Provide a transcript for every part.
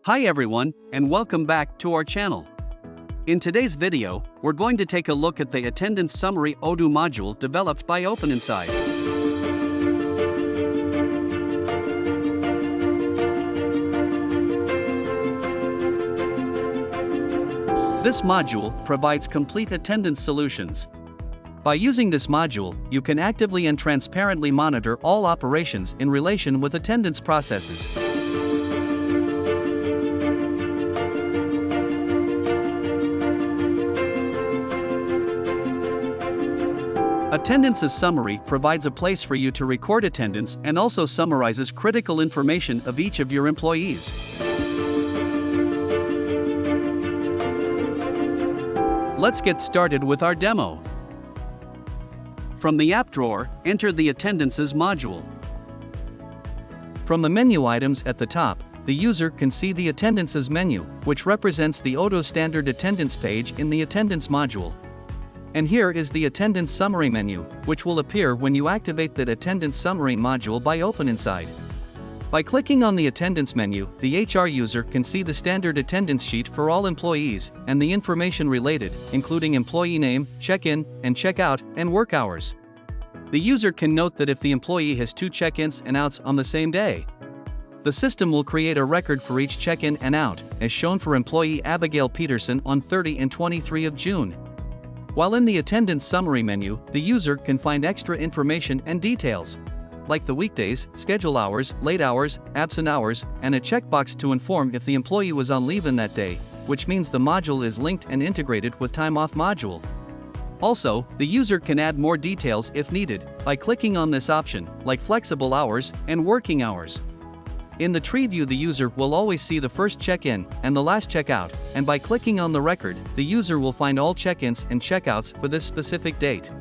Hi everyone, and welcome back to our channel. In today's video, we're going to take a look at the Attendance Summary Odoo module developed by OpenInsight. This module provides complete attendance solutions. By using this module, you can actively and transparently monitor all operations in relation with attendance processes. Attendance's summary provides a place for you to record attendance and also summarizes critical information of each of your employees. Let's get started with our demo. From the app drawer, enter the Attendances module. From the menu items at the top, the user can see the Attendances menu, which represents the Odoo standard attendance page in the Attendance module. And here is the Attendance Summary menu, which will appear when you activate the Attendance Summary module by OpenInsight. By clicking on the Attendance menu, the HR user can see the standard attendance sheet for all employees and the information related, including employee name, check-in and check-out, and work hours. The user can note that if the employee has 2 check-ins and outs on the same day, the system will create a record for each check-in and out, as shown for employee Abigail Peterson on 30 and 23 of June. While in the Attendance Summary menu, the user can find extra information and details, like the weekdays, schedule hours, late hours, absent hours, and a checkbox to inform if the employee was on leave in that day, which means the module is linked and integrated with Time Off module. Also, the user can add more details if needed by clicking on this option, like flexible hours and working hours. In the tree view, the user will always see the first check-in and the last check-out, and by clicking on the record, the user will find all check-ins and check-outs for this specific date.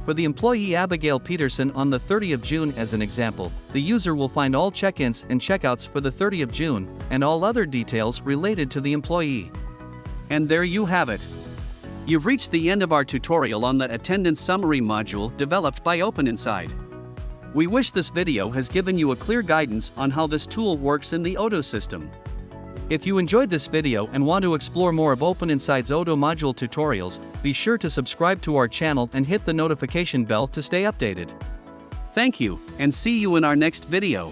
For the employee Abigail Peterson on the 30th of June as an example, the user will find all check-ins and check-outs for the 30th of June, and all other details related to the employee. And there you have it. You've reached the end of our tutorial on the Attendance Summary module developed by OpenInsight. We wish this video has given you a clear guidance on how this tool works in the Odoo system. If you enjoyed this video and want to explore more of OpenInsight's Odoo module tutorials, be sure to subscribe to our channel and hit the notification bell to stay updated. Thank you, and see you in our next video.